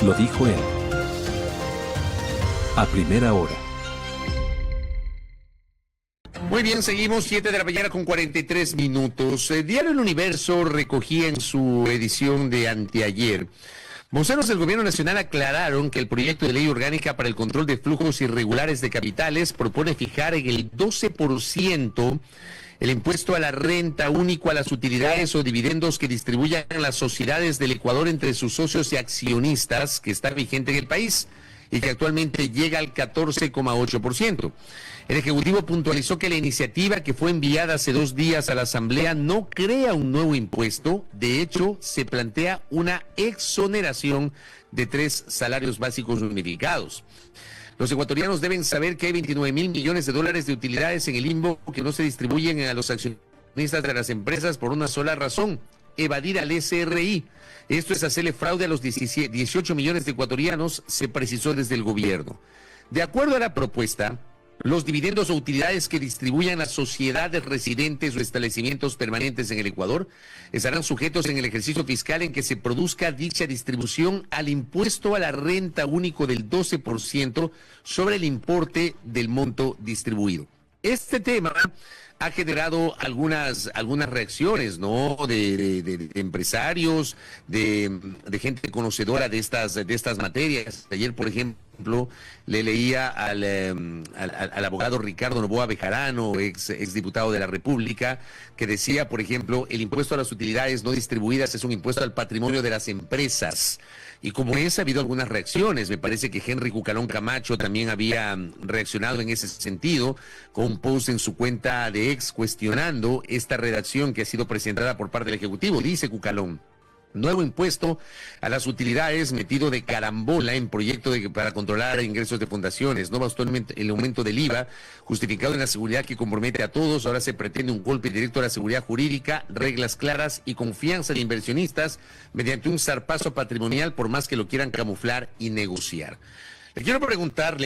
Lo dijo él. A primera hora. Muy bien, seguimos 7 de la mañana con 43 minutos. Diario El Universo recogía en su edición de anteayer. Voceros del Gobierno Nacional aclararon que el proyecto de ley orgánica para el control de flujos irregulares de capitales propone fijar en el 12% el impuesto a la renta único a las utilidades o dividendos que distribuyan las sociedades del Ecuador entre sus socios y accionistas, que está vigente en el país y que actualmente llega al 14,8%. El Ejecutivo puntualizó que la iniciativa que fue enviada hace 2 días a la Asamblea no crea un nuevo impuesto. De hecho, se plantea una exoneración de 3 salarios básicos unificados. Los ecuatorianos deben saber que hay 29,000 millones de dólares de utilidades en el limbo que no se distribuyen a los accionistas de las empresas por una sola razón: evadir al SRI. Esto es hacerle fraude a los 18 millones de ecuatorianos, se precisó desde el gobierno. De acuerdo a la propuesta, los dividendos o utilidades que distribuyan las sociedades residentes o establecimientos permanentes en el Ecuador estarán sujetos en el ejercicio fiscal en que se produzca dicha distribución al impuesto a la renta único del 12% sobre el importe del monto distribuido. Este tema ha generado algunas reacciones, ¿no? De empresarios, de gente conocedora de estas materias. Ayer, por ejemplo, le leía al abogado Ricardo Noboa Bejarano, ex diputado de la República, que decía, por ejemplo, el impuesto a las utilidades no distribuidas es un impuesto al patrimonio de las empresas. Y como es, ha habido algunas reacciones. Me parece que Henry Cucalón Camacho también había reaccionado en ese sentido, con un post en su cuenta de ex cuestionando esta redacción que ha sido presentada por parte del Ejecutivo. Dice Cucalón: nuevo impuesto a las utilidades metido de carambola en proyecto para controlar ingresos de fundaciones. No bastó el aumento del IVA, justificado en la seguridad que compromete a todos. Ahora se pretende un golpe directo a la seguridad jurídica, reglas claras y confianza de inversionistas mediante un zarpazo patrimonial, por más que lo quieran camuflar y negociar. Le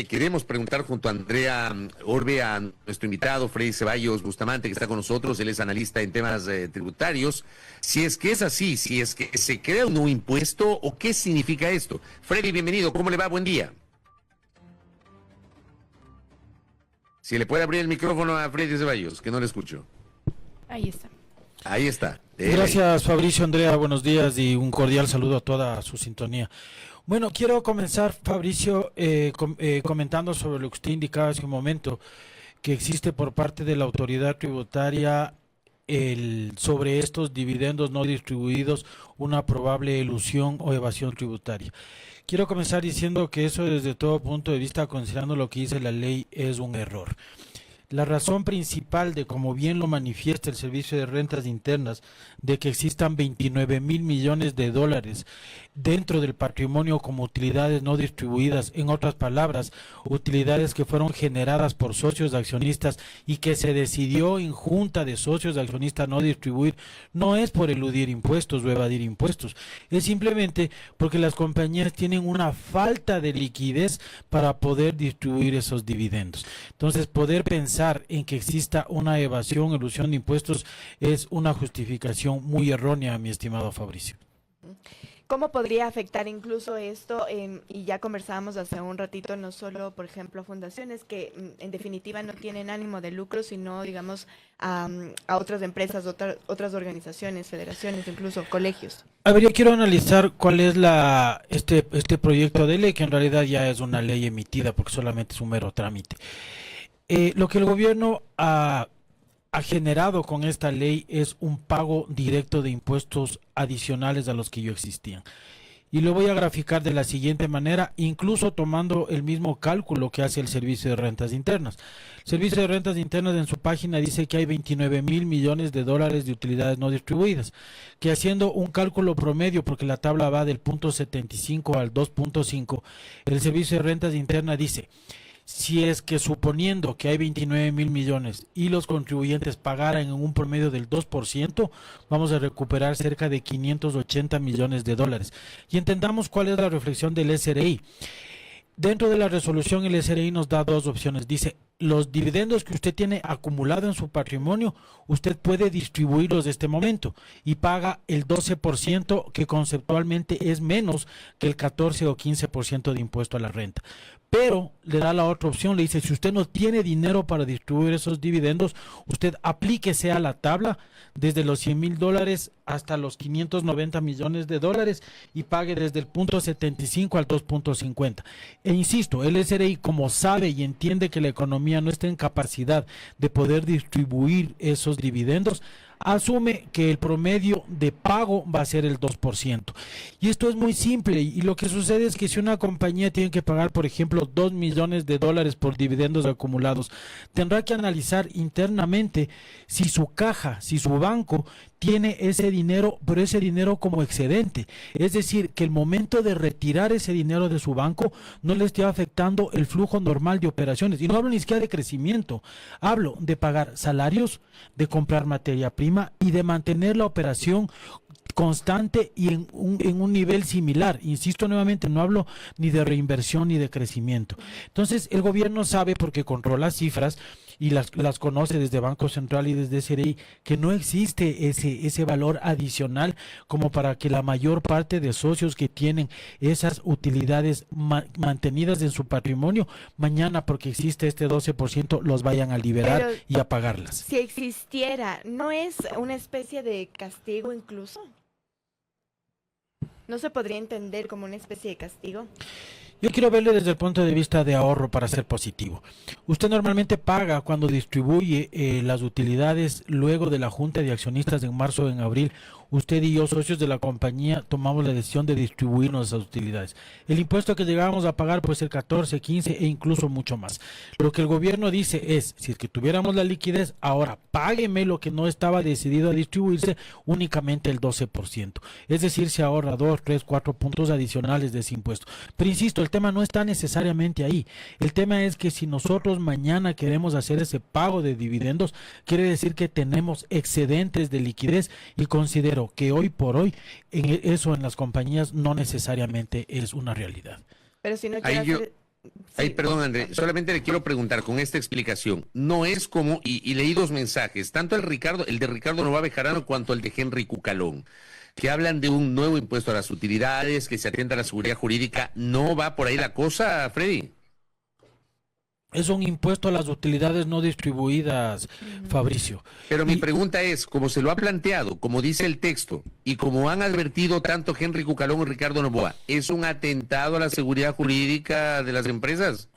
queremos preguntar junto a Andrea Orbe, a nuestro invitado Freddy Ceballos Bustamante, que está con nosotros. Él es analista en temas tributarios. Si es que es así, si es que se crea un nuevo impuesto, o qué significa esto. Freddy, bienvenido. ¿Cómo le va? Buen día. Si le puede abrir el micrófono a Freddy Ceballos, que no le escucho. Ahí está. Ahí está. Gracias, Fabricio, Andrea, buenos días y un cordial saludo a toda su sintonía. Bueno, quiero comenzar, Fabricio, comentando sobre lo que usted indicaba hace un momento, que existe por parte de la autoridad tributaria sobre estos dividendos no distribuidos una probable elusión o evasión tributaria. Quiero comenzar diciendo que eso, desde todo punto de vista, considerando lo que dice la ley, es un error. La razón principal de, como bien lo manifiesta el Servicio de Rentas Internas, de que existan 29,000 millones de dólares dentro del patrimonio como utilidades no distribuidas, en otras palabras, utilidades que fueron generadas por socios de accionistas y que se decidió en junta de socios de accionistas no distribuir, no es por eludir impuestos o evadir impuestos, es simplemente porque las compañías tienen una falta de liquidez para poder distribuir esos dividendos. Entonces, poder pensar en que exista una evasión, elusión de impuestos es una justificación muy errónea, mi estimado Fabricio. ¿Cómo podría afectar incluso esto? Y ya conversábamos hace un ratito, no solo, por ejemplo, fundaciones que en definitiva no tienen ánimo de lucro, sino, digamos, a otras empresas, otras organizaciones, federaciones, incluso colegios. A ver, yo quiero analizar cuál es este proyecto de ley, que en realidad ya es una ley emitida porque solamente es un mero trámite. Lo que el gobierno ha generado con esta ley es un pago directo de impuestos adicionales a los que ya existían. Y lo voy a graficar de la siguiente manera, incluso tomando el mismo cálculo que hace el Servicio de Rentas Internas. El Servicio de Rentas Internas en su página dice que hay 29,000 millones de dólares de utilidades no distribuidas, que haciendo un cálculo promedio, porque la tabla va del 0.75 al 2.5, el Servicio de Rentas Internas dice: si es que suponiendo que hay 29,000 millones y los contribuyentes pagaran en un promedio del 2%, vamos a recuperar cerca de 580 millones de dólares. Y entendamos cuál es la reflexión del SRI. Dentro de la resolución, el SRI nos da dos opciones. Dice, los dividendos que usted tiene acumulado en su patrimonio, usted puede distribuirlos de este momento y paga el 12%, que conceptualmente es menos que el 14 o 15% de impuesto a la renta. Pero le da la otra opción, le dice, si usted no tiene dinero para distribuir esos dividendos, usted aplíquese a la tabla desde los $100,000 hasta los 590 millones de dólares y pague desde el punto 75 al 2.50. E insisto, el SRI, como sabe y entiende que la economía no está en capacidad de poder distribuir esos dividendos, asume que el promedio de pago va a ser el 2%. Y esto es muy simple, y lo que sucede es que si una compañía tiene que pagar, por ejemplo, $2 millones por dividendos acumulados, tendrá que analizar internamente si su caja, si su banco tiene ese dinero, pero ese dinero como excedente. Es decir, que el momento de retirar ese dinero de su banco no le esté afectando el flujo normal de operaciones. Y no hablo ni siquiera de crecimiento, hablo de pagar salarios, de comprar materia prima y de mantener la operación constante y en un nivel similar. Insisto nuevamente, no hablo ni de reinversión ni de crecimiento. Entonces, el gobierno sabe, porque controla cifras y las conoce desde Banco Central y desde SRI, que no existe ese valor adicional como para que la mayor parte de socios que tienen esas utilidades mantenidas en su patrimonio, mañana, porque existe este 12%, los vayan a liberar. Pero, y a pagarlas. Si existiera, ¿no es una especie de castigo incluso? ¿No se podría entender como una especie de castigo? Yo quiero verlo desde el punto de vista de ahorro para ser positivo. Usted normalmente paga cuando distribuye las utilidades luego de la Junta de Accionistas en marzo o en abril. Usted y yo, socios de la compañía, tomamos la decisión de distribuirnos esas utilidades. El impuesto que llegábamos a pagar puede ser 14, 15 e incluso mucho más. Lo que el gobierno dice es, si es que tuviéramos la liquidez, ahora págueme lo que no estaba decidido a distribuirse, únicamente el 12%. Es decir, se ahorra 2, 3, 4 puntos adicionales de ese impuesto. Pero insisto, el tema no está necesariamente ahí. El tema es que si nosotros mañana queremos hacer ese pago de dividendos, quiere decir que tenemos excedentes de liquidez, y considero que hoy por hoy eso en las compañías no necesariamente es una realidad. Pero si no quiero perdón, André, solamente le quiero preguntar con esta explicación. No es como, y leí dos mensajes, tanto el de Ricardo Novoa Bejarano cuanto el de Henry Cucalón, que hablan de un nuevo impuesto a las utilidades, que se atienda a la seguridad jurídica. ¿No va por ahí la cosa, Freddy? Es un impuesto a las utilidades no distribuidas, Fabricio. Pero mi pregunta es, como se lo ha planteado, como dice el texto, y como han advertido tanto Henry Cucalón y Ricardo Novoa, ¿es un atentado a la seguridad jurídica de las empresas?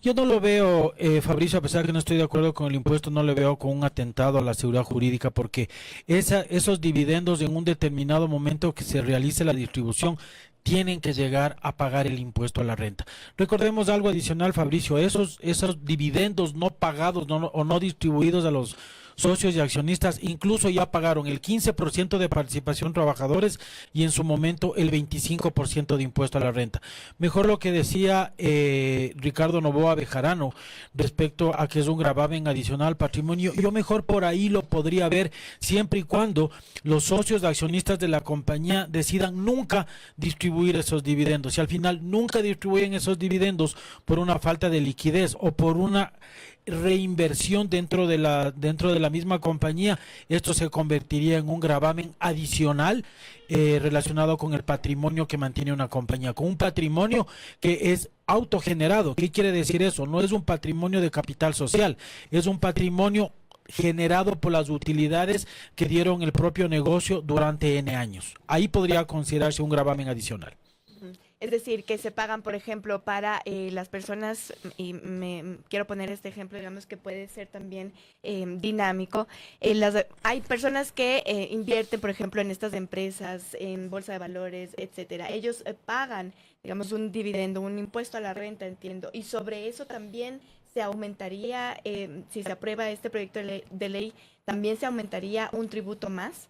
Yo no lo veo, Fabricio, a pesar que no estoy de acuerdo con el impuesto, no lo veo como un atentado a la seguridad jurídica, porque esos dividendos en un determinado momento que se realice la distribución tienen que llegar a pagar el impuesto a la renta. Recordemos algo adicional, Fabricio, esos dividendos no pagados o no distribuidos a los socios y accionistas incluso ya pagaron el 15% de participación trabajadores y en su momento el 25% de impuesto a la renta. Mejor lo que decía Ricardo Novoa Bejarano respecto a que es un gravamen adicional patrimonio, yo mejor por ahí lo podría ver, siempre y cuando los socios de accionistas de la compañía decidan nunca distribuir esos dividendos. Si al final nunca distribuyen esos dividendos por una falta de liquidez o por una reinversión dentro de la misma compañía, esto se convertiría en un gravamen adicional relacionado con el patrimonio que mantiene una compañía, con un patrimonio que es autogenerado. ¿Qué quiere decir eso? No es un patrimonio de capital social, es un patrimonio generado por las utilidades que dieron el propio negocio durante N años. Ahí podría considerarse un gravamen adicional. Es decir, que se pagan, por ejemplo, para las personas, y quiero poner este ejemplo, digamos que puede ser también dinámico. Hay personas que invierten, por ejemplo, en estas empresas, en bolsa de valores, etcétera. Ellos pagan, digamos, un dividendo, un impuesto a la renta, entiendo. Y sobre eso también se aumentaría, si se aprueba este proyecto de ley, también se aumentaría un tributo más.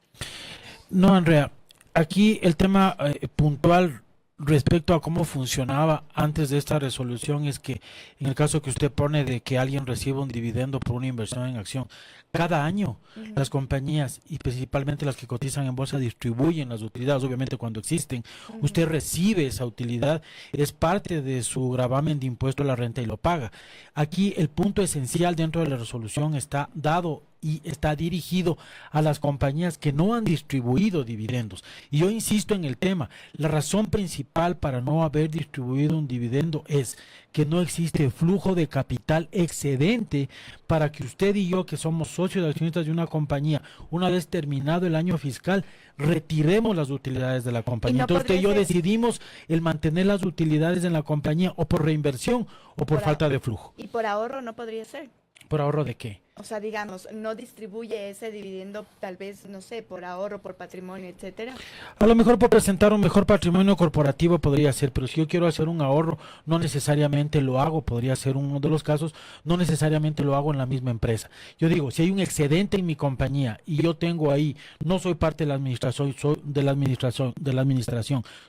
No, Andrea, aquí el tema puntual respecto a cómo funcionaba antes de esta resolución es que en el caso que usted pone de que alguien reciba un dividendo por una inversión en acción, cada año las compañías y principalmente las que cotizan en bolsa distribuyen las utilidades, obviamente cuando existen, usted recibe esa utilidad, es parte de su gravamen de impuesto a la renta y lo paga. Aquí el punto esencial dentro de la resolución está dado y está dirigido a las compañías que no han distribuido dividendos. Y yo insisto en el tema, la razón principal para no haber distribuido un dividendo es que no existe flujo de capital excedente para que usted y yo, que somos socios de accionistas de una compañía, una vez terminado el año fiscal, retiremos las utilidades de la compañía. Entonces usted y yo decidimos el mantener las utilidades en la compañía o por reinversión o por falta de flujo. ¿Y por ahorro no podría ser? ¿Por ahorro de qué? O sea, digamos, no distribuye ese dividendo, tal vez, no sé, por ahorro, por patrimonio, etcétera. A lo mejor por presentar un mejor patrimonio corporativo podría ser, pero si yo quiero hacer un ahorro, no necesariamente lo hago, podría ser uno de los casos, no necesariamente lo hago en la misma empresa. Yo digo, si hay un excedente en mi compañía y yo tengo ahí, no soy parte de la administración,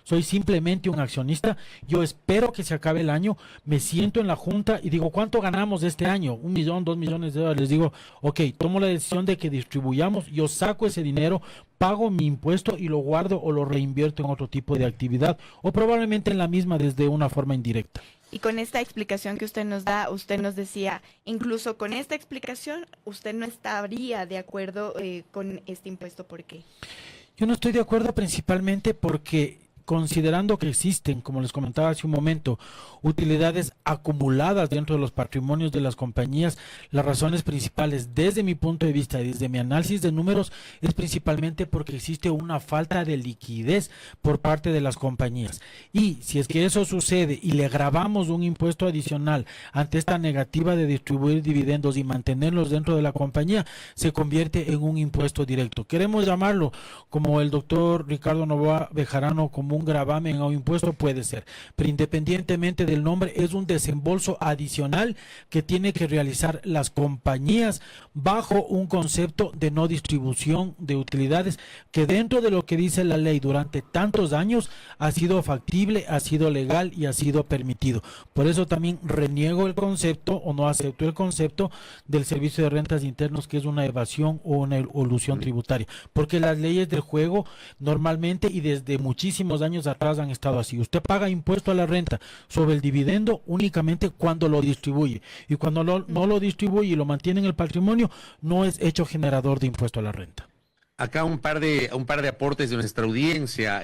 soy simplemente un accionista, yo espero que se acabe el año, me siento en la junta y digo, ¿cuánto ganamos este año? $1 millón, $2 millones. Les digo, ok, tomo la decisión de que distribuyamos, yo saco ese dinero, pago mi impuesto y lo guardo o lo reinvierto en otro tipo de actividad o probablemente en la misma desde una forma indirecta. Y con esta explicación que usted nos da, usted nos decía, incluso con esta explicación, usted no estaría de acuerdo con este impuesto. ¿Por qué? Yo no estoy de acuerdo principalmente porque considerando que existen, como les comentaba hace un momento, utilidades acumuladas dentro de los patrimonios de las compañías, las razones principales desde mi punto de vista y desde mi análisis de números es principalmente porque existe una falta de liquidez por parte de las compañías. Y si es que eso sucede y le agravamos un impuesto adicional ante esta negativa de distribuir dividendos y mantenerlos dentro de la compañía, se convierte en un impuesto directo. Queremos llamarlo, como el doctor Ricardo Novoa Bejarano, como un gravamen o impuesto, puede ser, pero independientemente del nombre es un desembolso adicional que tiene que realizar las compañías bajo un concepto de no distribución de utilidades que dentro de lo que dice la ley durante tantos años ha sido factible, ha sido legal y ha sido permitido. Por eso también reniego el concepto o no acepto el concepto del servicio de rentas internos, que es una evasión o una elusión tributaria, porque las leyes del juego normalmente y desde muchísimos años atrás han estado así. Usted paga impuesto a la renta sobre el dividendo únicamente cuando lo distribuye, y cuando no lo distribuye y lo mantiene en el patrimonio, no es hecho generador de impuesto a la renta. Acá un par de aportes de nuestra audiencia.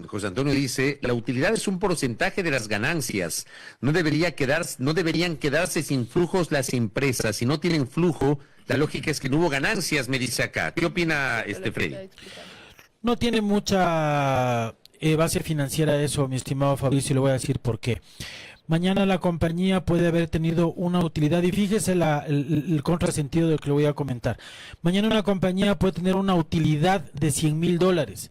José Antonio dice, la utilidad es un porcentaje de las ganancias. No deberían quedarse sin flujos las empresas. Si no tienen flujo, la lógica es que no hubo ganancias, me dice acá. ¿Qué opina Freddy? No tiene mucha base financiera eso, mi estimado Fabricio, y le voy a decir por qué. Mañana la compañía puede haber tenido una utilidad, y fíjese el contrasentido de lo que le voy a comentar. Mañana una compañía puede tener una utilidad de $100,000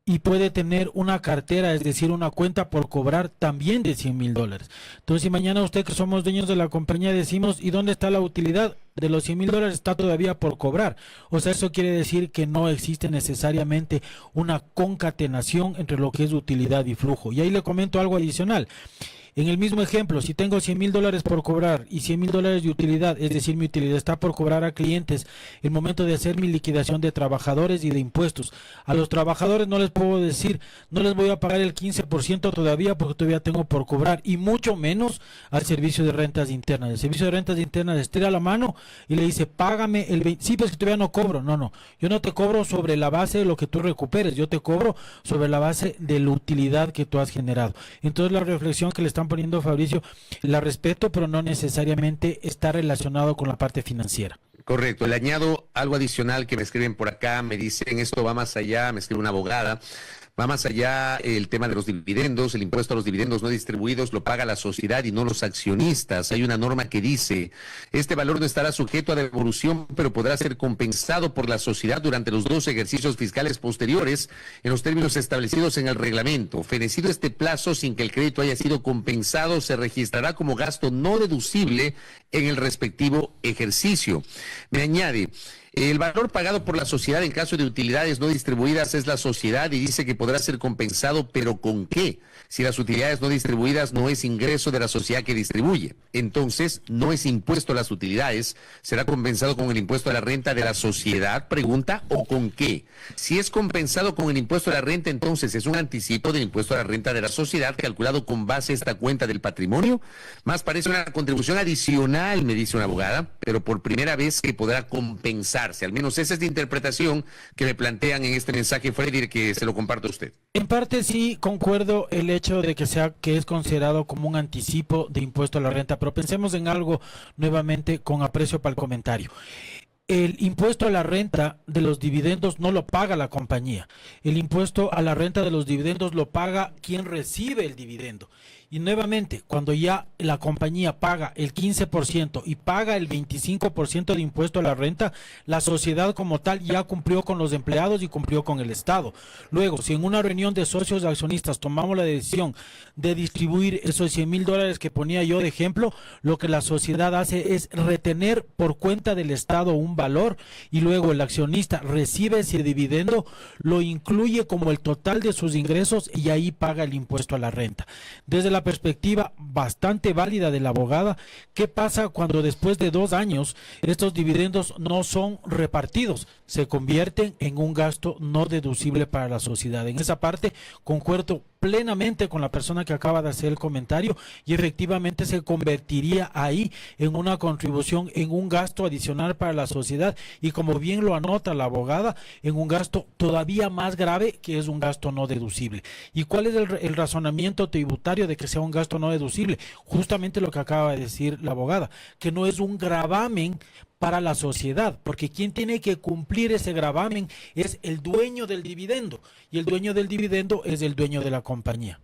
y puede tener una cartera, es decir, una cuenta por cobrar también de $100,000. Entonces, si mañana usted, que somos dueños de la compañía, decimos, ¿y dónde está la utilidad? De los $100,000 está todavía por cobrar. O sea, eso quiere decir que no existe necesariamente una concatenación entre lo que es utilidad y flujo. Y ahí le comento algo adicional. En el mismo ejemplo, si tengo $100,000 por cobrar y $100,000 de utilidad, es decir, mi utilidad está por cobrar a clientes, el momento de hacer mi liquidación de trabajadores y de impuestos. A los trabajadores no les puedo decir, no les voy a pagar el 15% todavía porque todavía tengo por cobrar, y mucho menos al servicio de rentas internas. El servicio de rentas internas estira la mano y le dice, págame el 20%. Sí, pues que todavía no cobro. No, yo no te cobro sobre la base de lo que tú recuperes, yo te cobro sobre la base de la utilidad que tú has generado. Entonces la reflexión que le están poniendo, Fabricio, la respeto, pero no necesariamente está relacionado con la parte financiera. Correcto. Le añado algo adicional que me escriben por acá, me dicen, esto va más allá, me escribe una abogada, va más allá el tema de los dividendos, el impuesto a los dividendos no distribuidos lo paga la sociedad y no los accionistas. Hay una norma que dice, este valor no estará sujeto a devolución, pero podrá ser compensado por la sociedad durante los 2 ejercicios fiscales posteriores en los términos establecidos en el reglamento. Fenecido este plazo sin que el crédito haya sido compensado, se registrará como gasto no deducible en el respectivo ejercicio. Me añade, El valor pagado por la sociedad en caso de utilidades no distribuidas es la sociedad y dice que podrá ser compensado, pero ¿con qué? Si las utilidades no distribuidas no es ingreso de la sociedad que distribuye, entonces no es impuesto a las utilidades, será compensado con el impuesto a la renta de la sociedad, pregunta, ¿o con qué? Si es compensado con el impuesto a la renta, entonces es un anticipo del impuesto a la renta de la sociedad calculado con base a esta cuenta del patrimonio, más parece una contribución adicional, me dice una abogada, pero por primera vez que podrá compensarse, al menos esa es la interpretación que me plantean en este mensaje, Freddy, que se lo comparto a usted. En parte sí concuerdo el hecho de que es considerado como un anticipo de impuesto a la renta, pero pensemos en algo nuevamente con aprecio para el comentario. El impuesto a la renta de los dividendos no lo paga la compañía. El impuesto a la renta de los dividendos lo paga quien recibe el dividendo. Y nuevamente, cuando ya la compañía paga el 15% y paga el 25% de impuesto a la renta, la sociedad como tal ya cumplió con los empleados y cumplió con el Estado. Luego, si en una reunión de socios accionistas tomamos la decisión de distribuir esos $100,000 que ponía yo de ejemplo, lo que la sociedad hace es retener por cuenta del Estado un valor y luego el accionista recibe ese dividendo, lo incluye como el total de sus ingresos y ahí paga el impuesto a la renta. Desde la perspectiva bastante válida de la abogada, ¿qué pasa cuando después de 2 años estos dividendos no son repartidos? Se convierten en un gasto no deducible para la sociedad. En esa parte concuerdo plenamente con la persona que acaba de hacer el comentario y efectivamente se convertiría ahí en una contribución, en un gasto adicional para la sociedad y como bien lo anota la abogada, en un gasto todavía más grave que es un gasto no deducible. ¿Y cuál es el razonamiento tributario de que sea un gasto no deducible? Justamente lo que acaba de decir la abogada, que no es un gravamen para la sociedad, porque quien tiene que cumplir ese gravamen es el dueño del dividendo, y el dueño del dividendo es el dueño de la compañía.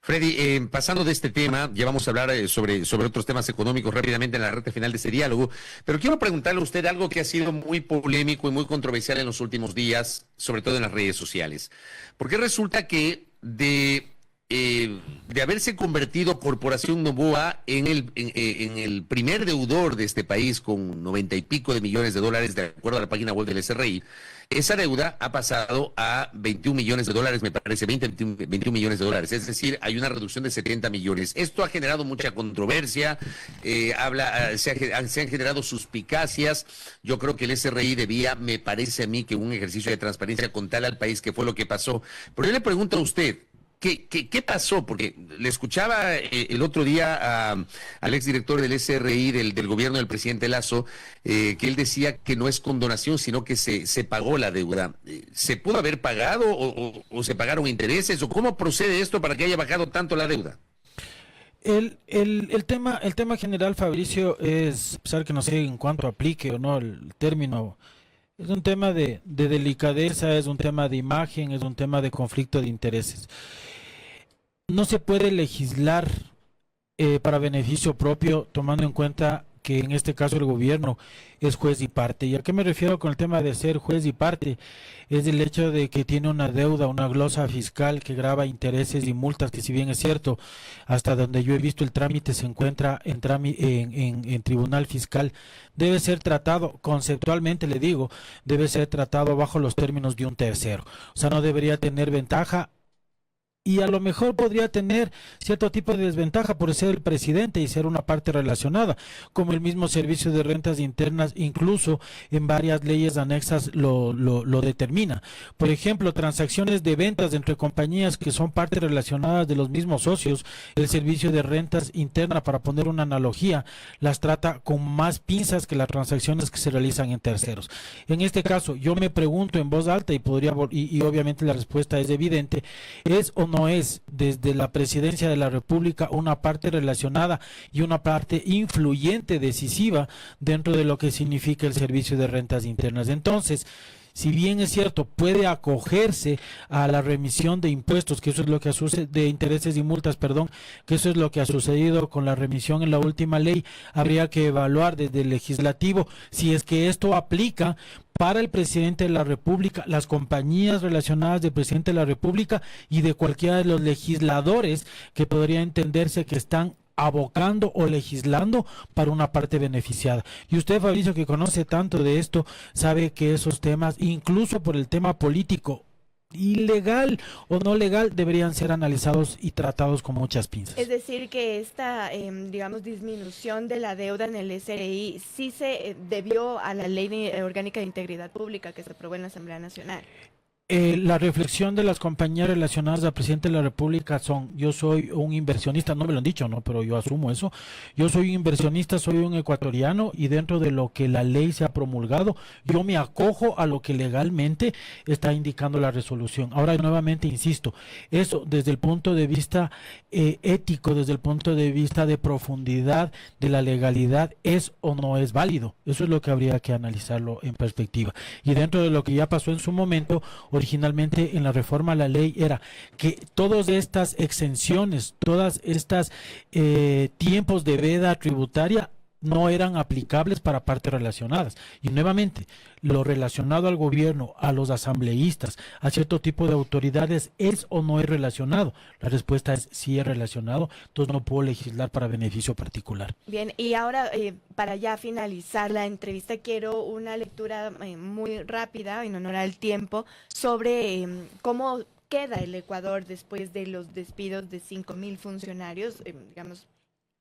Freddy, pasando de este tema, ya vamos a hablar sobre otros temas económicos rápidamente en la recta final de este diálogo, pero quiero preguntarle a usted algo que ha sido muy polémico y muy controversial en los últimos días, sobre todo en las redes sociales, porque resulta que de haberse convertido Corporación Noboa en el primer deudor de este país con 90 y pico de millones de dólares, de acuerdo a la página web del SRI, esa deuda ha pasado a 21 millones de dólares, me parece, 21 millones de dólares, es decir, hay una reducción de 70 millones. Esto ha generado mucha controversia, se han generado suspicacias. Yo creo que el SRI debía, me parece a mí, que un ejercicio de transparencia contarle al país qué fue lo que pasó. Pero yo le pregunto a usted, ¿Qué pasó? Porque le escuchaba el otro día al exdirector del SRI, del gobierno del presidente Lasso, que él decía que no es condonación, sino que se pagó la deuda. ¿Se pudo haber pagado o se pagaron intereses? ¿O cómo procede esto para que haya bajado tanto la deuda? El tema general, Fabricio, es, a pesar que no sé en cuánto aplique o no el término, es un tema de delicadeza, es un tema de imagen, es un tema de conflicto de intereses. No se puede legislar para beneficio propio, tomando en cuenta que en este caso el gobierno es juez y parte. ¿Y a qué me refiero con el tema de ser juez y parte? Es el hecho de que tiene una deuda, una glosa fiscal que grava intereses y multas, que si bien es cierto, hasta donde yo he visto el trámite se encuentra en tribunal fiscal, debe ser tratado, conceptualmente le digo, debe ser tratado bajo los términos de un tercero. O sea, no debería tener ventaja. Y a lo mejor podría tener cierto tipo de desventaja por ser el presidente y ser una parte relacionada, como el mismo Servicio de Rentas Internas, incluso en varias leyes anexas lo determina. Por ejemplo, transacciones de ventas entre compañías que son partes relacionadas de los mismos socios, el Servicio de Rentas Internas, para poner una analogía, las trata con más pinzas que las transacciones que se realizan en terceros. En este caso, yo me pregunto en voz alta y obviamente la respuesta es evidente, ¿es o no es desde la presidencia de la República una parte relacionada y una parte influyente, decisiva dentro de lo que significa el Servicio de Rentas Internas? Entonces, si bien es cierto, puede acogerse a la remisión de impuestos, que eso es lo que ha sucedido, de intereses y multas, perdón, que eso es lo que ha sucedido con la remisión en la última ley, habría que evaluar desde el legislativo si es que esto aplica para el presidente de la República, las compañías relacionadas del presidente de la República y de cualquiera de los legisladores que podría entenderse que están abocando o legislando para una parte beneficiada. Y usted, Fabricio, que conoce tanto de esto, sabe que esos temas, incluso por el tema político, ilegal o no legal, deberían ser analizados y tratados con muchas pinzas. Es decir, que esta, digamos, disminución de la deuda en el SRI sí se debió a la Orgánica de Integridad Pública que se aprobó en la Asamblea Nacional. La reflexión de las compañías relacionadas al presidente de la República son: yo soy un inversionista, no me lo han dicho, no, pero yo asumo eso. Yo soy un inversionista, soy un ecuatoriano, y dentro de lo que la ley se ha promulgado, yo me acojo a lo que legalmente está indicando la resolución. Ahora, nuevamente insisto, eso desde el punto de vista ético, desde el punto de vista de profundidad de la legalidad, ¿es o no es válido? Eso es lo que habría que analizarlo en perspectiva. Y dentro de lo que ya pasó en su momento, originalmente en la reforma a la ley era que todas estas exenciones, todas estas tiempos de veda tributaria no eran aplicables para partes relacionadas. Y nuevamente, lo relacionado al gobierno, a los asambleístas, a cierto tipo de autoridades, ¿es o no es relacionado? La respuesta es sí es relacionado, entonces no puedo legislar para beneficio particular. Bien, y ahora para ya finalizar la entrevista, quiero una lectura muy rápida, en honor al tiempo, sobre cómo queda el Ecuador después de los despidos de 5.000 funcionarios, digamos,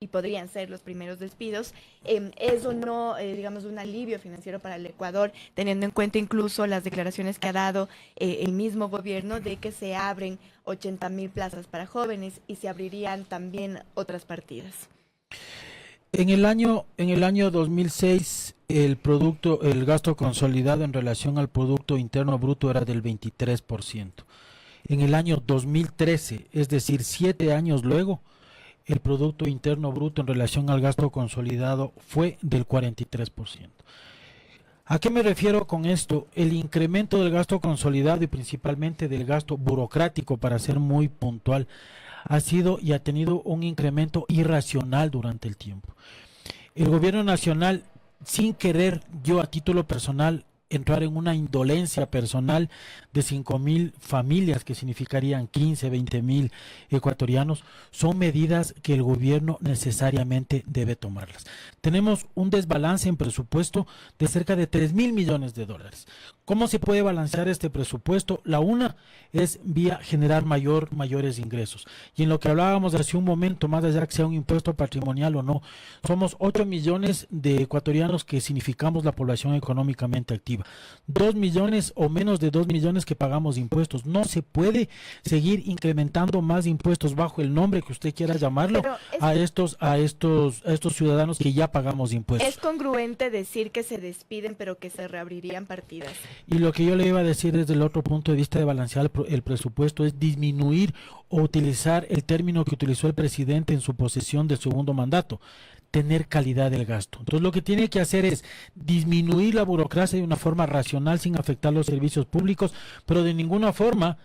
y podrían ser los primeros despidos. ¿Es o no, digamos, un alivio financiero para el Ecuador, teniendo en cuenta incluso las declaraciones que ha dado el mismo gobierno de que se abren 80.000 plazas para jóvenes y se abrirían también otras partidas? En el año 2006, el gasto consolidado en relación al Producto Interno Bruto era del 23%. En el año 2013, es decir, 7 años luego, el Producto Interno Bruto en relación al gasto consolidado fue del 43%. ¿A qué me refiero con esto? El incremento del gasto consolidado y principalmente del gasto burocrático, para ser muy puntual, ha sido y ha tenido un incremento irracional durante el tiempo. El gobierno nacional, sin querer yo a título personal entrar en una indolencia personal de 5.000 familias, que significarían 15, 20.000 ecuatorianos, son medidas que el gobierno necesariamente debe tomarlas. Tenemos un desbalance en presupuesto de cerca de 3.000 millones de dólares. ¿Cómo se puede balancear este presupuesto? La una es vía generar mayores ingresos. Y en lo que hablábamos hace un momento, más allá que sea un impuesto patrimonial o no, somos 8 millones de ecuatorianos que significamos la población económicamente activa. 2 millones o menos de 2 millones que pagamos impuestos. No se puede seguir incrementando más impuestos bajo el nombre que usted quiera llamarlo a estos ciudadanos que ya pagamos impuestos. Es congruente decir que se despiden pero que se reabrirían partidas. Y lo que yo le iba a decir desde el otro punto de vista de balancear el presupuesto es disminuir o utilizar el término que utilizó el presidente en su posesión del segundo mandato: tener calidad del gasto. Entonces lo que tiene que hacer es disminuir la burocracia de una forma racional sin afectar los servicios públicos, pero de ninguna forma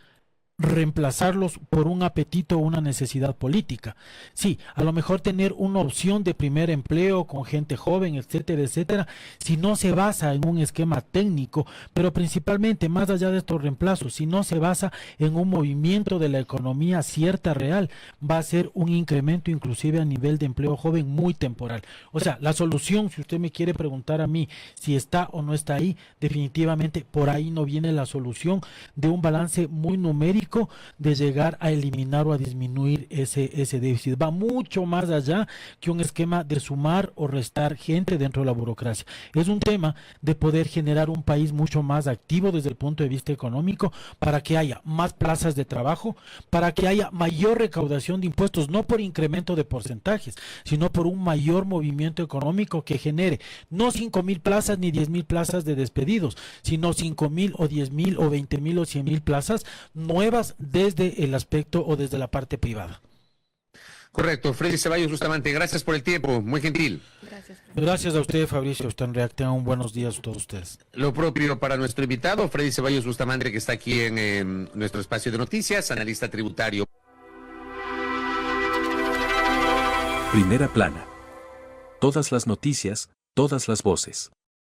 reemplazarlos por un apetito o una necesidad política. Sí, a lo mejor tener una opción de primer empleo con gente joven, etcétera, etcétera, si no se basa en un esquema técnico, pero principalmente, más allá de estos reemplazos, si no se basa en un movimiento de la economía cierta, real, va a ser un incremento inclusive a nivel de empleo joven muy temporal. O sea, la solución, si usted me quiere preguntar a mí si está o no está ahí, definitivamente por ahí no viene la solución de un balance muy numérico de llegar a eliminar o a disminuir ese déficit. Va mucho más allá que un esquema de sumar o restar gente dentro de la burocracia. Es un tema de poder generar un país mucho más activo desde el punto de vista económico, para que haya más plazas de trabajo, para que haya mayor recaudación de impuestos, no por incremento de porcentajes, sino por un mayor movimiento económico que genere no 5.000 plazas ni 10.000 plazas de despedidos, sino 5.000 o 10.000 o 20.000 o 100.000 plazas nuevas desde el aspecto o desde la parte privada. Correcto. Freddy Ceballos Bustamante, gracias por el tiempo, muy gentil. Gracias a usted, Fabricio Stanreac. Tengan buenos días a todos ustedes. Lo propio para nuestro invitado, Freddy Ceballos Bustamante, que está aquí en nuestro espacio de noticias, analista tributario. Primera plana. Todas las noticias, todas las voces.